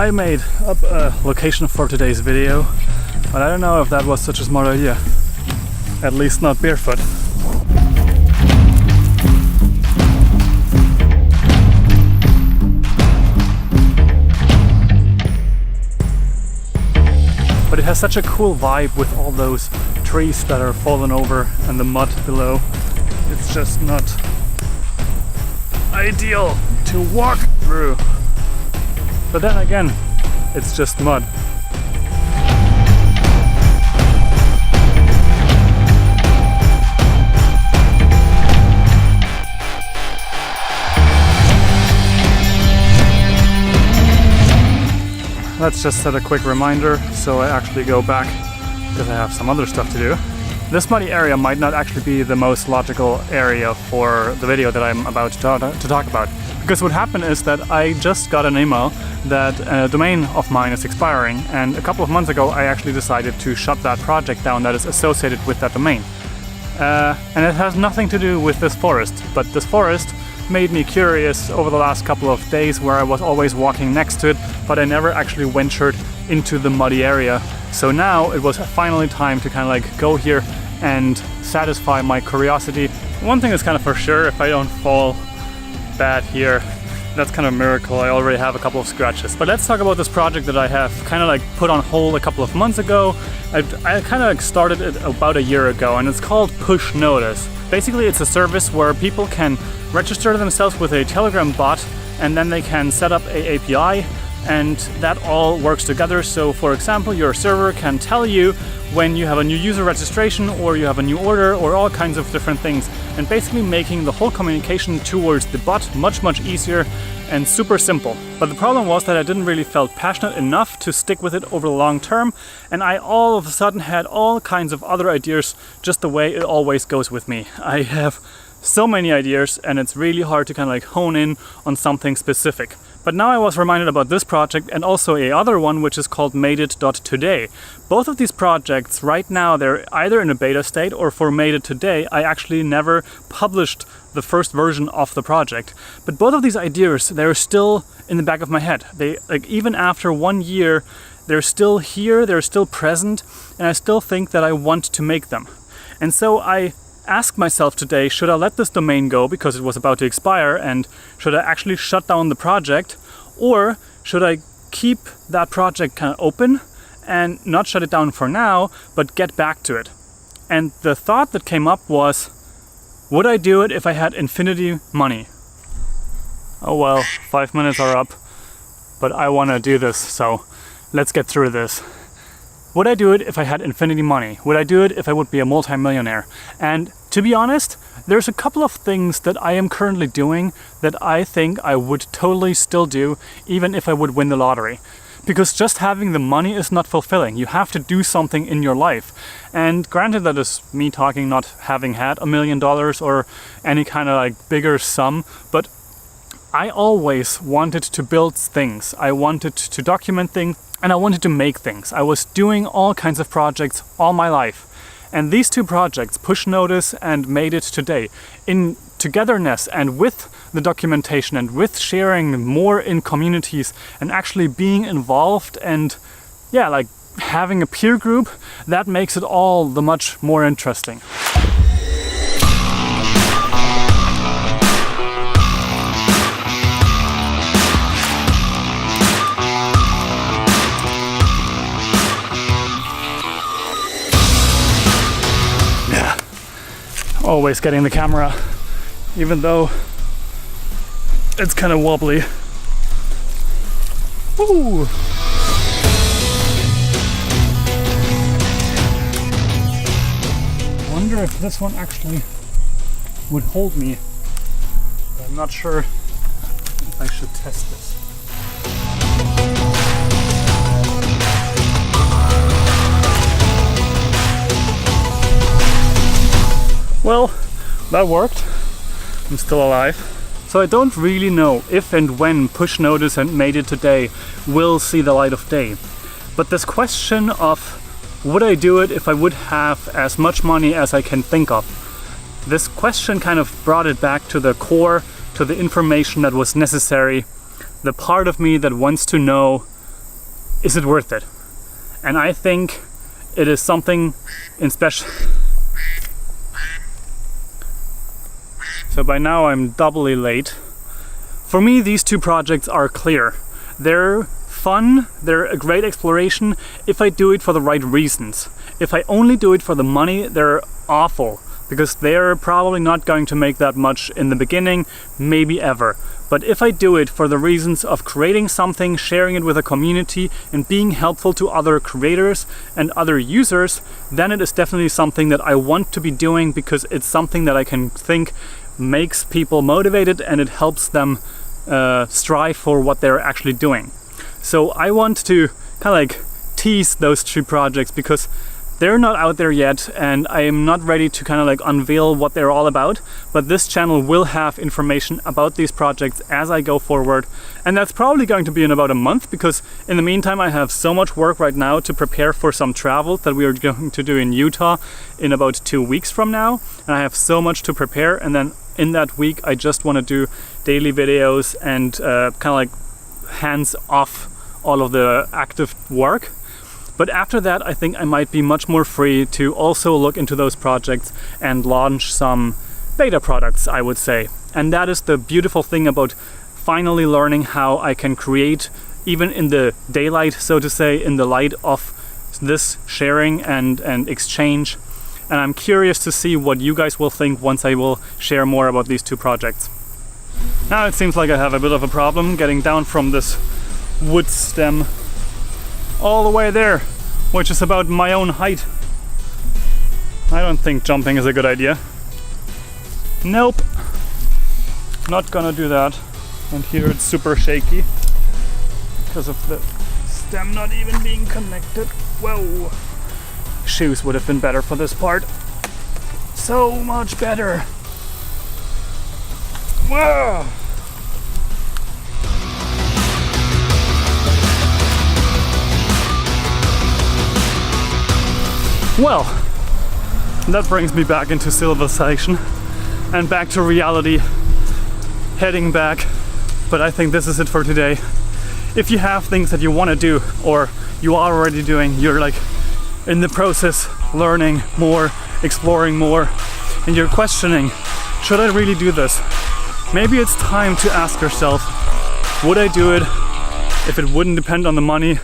I made up a location for today's video, but I don't know if that was such a smart idea. At least not barefoot. But it has such a cool vibe with all those trees that are fallen over and the mud below. It's just not ideal to walk through. But then again, it's just mud. Let's just set a quick reminder so I actually go back, because I have some other stuff to do. This muddy area might not actually be the most logical area for the video that I'm about to talk about. Because what happened is that I just got an email that a domain of mine is expiring, and a couple of months ago I actually decided to shut that project down that is associated with that domain. And it has nothing to do with this forest, but this forest made me curious over the last couple of days, where I was always walking next to it, but I never actually ventured into the muddy area. So now it was finally time to kind of like go here and satisfy my curiosity. One thing is kind of for sure, if I don't fall bad here, that's kind of a miracle. I already have a couple of scratches. But let's talk about this project that I have kind of like put on hold a couple of months ago. I kind of like started it about a year ago, and it's called Push Notice. Basically, it's a service where people can register themselves with a Telegram bot, and then they can set up a API, and that all works together. So for example, your server can tell you when you have a new user registration, or you have a new order, or all kinds of different things, and basically making the whole communication towards the bot much easier and super simple. But the problem was that I didn't really felt passionate enough to stick with it over the long term, and I all of a sudden had all kinds of other ideas, just the way it always goes with me. I have so many ideas, and it's really hard to kind of like hone in on something specific. But now I was reminded about this project, and also a other one which is called madeit.today. Both of these projects right now, they're either in a beta state, or for Made It Today I actually never published the first version of the project. But both of these ideas, they're still in the back of my head. They, like, even after 1 year, they're still here, they're still present, and I still think that I want to make them. And so I ask myself today, should I let this domain go because it was about to expire, and should I actually shut down the project, or should I keep that project kind of open and not shut it down for now, but get back to it? And the thought that came up was, would I do it if I had infinity money? Oh well, 5 minutes are up, but I want to do this, so let's get through this. Would I do it if I had infinity money? Would I do it if I would be a multi-millionaire? And to be honest, there's a couple of things that I am currently doing that I think I would totally still do, even if I would win the lottery. Because just having the money is not fulfilling. You have to do something in your life. And granted, that is me talking, not having had $1 million or any kind of like bigger sum, but I always wanted to build things. I wanted to document things, and I wanted to make things. I was doing all kinds of projects all my life. And these two projects, Push Notice and Made It Today, in togetherness and with the documentation and with sharing more in communities and actually being involved and yeah, like having a peer group, that makes it all the much more interesting. Always getting the camera, even though it's kind of wobbly. Woo! I wonder if this one actually would hold me. But I'm not sure if I should test this. Well, that worked. I'm still alive. So I don't really know if and when Push Notice and Made It Today will see the light of day. But this question of would I do it if I would have as much money as I can think of? This question kind of brought it back to the core, to the information that was necessary, the part of me that wants to know is it worth it? And I think it is something in special. So by now I'm doubly late. For me, these two projects are clear. They're fun, they're a great exploration if I do it for the right reasons. If I only do it for the money, they're awful, because they're probably not going to make that much in the beginning, maybe ever. But if I do it for the reasons of creating something, sharing it with a community, and being helpful to other creators and other users, then it is definitely something that I want to be doing, because it's something that I can think makes people motivated and it helps them strive for what they're actually doing. So I want to kind of like tease those two projects because they're not out there yet, and I am not ready to kind of like unveil what they're all about, but this channel will have information about these projects as I go forward, and that's probably going to be in about a month, because in the meantime I have so much work right now to prepare for some travel that we are going to do in Utah in about 2 weeks from now, and I have so much to prepare, and then in that week I just want to do daily videos and kind of like hands off all of the active work. But after that, I think I might be much more free to also look into those projects and launch some beta products, I would say. And that is the beautiful thing about finally learning how I can create, even in the daylight, so to say, in the light of this sharing and exchange. And I'm curious to see what you guys will think once I will share more about these two projects. Now it seems like I have a bit of a problem getting down from this wood stem all the way there, which is about my own height. I don't think jumping is a good idea. Nope, not gonna do that. And here it's super shaky because of the stem not even being connected. Whoa! Shoes would have been better for this part. So much better. Whoa! Well, that brings me back into civilization and back to reality, heading back. But I think this is it for today. If you have things that you want to do, or you are already doing, you're like in the process, learning more, exploring more, and you're questioning, should I really do this? Maybe it's time to ask yourself, would I do it if it wouldn't depend on the money?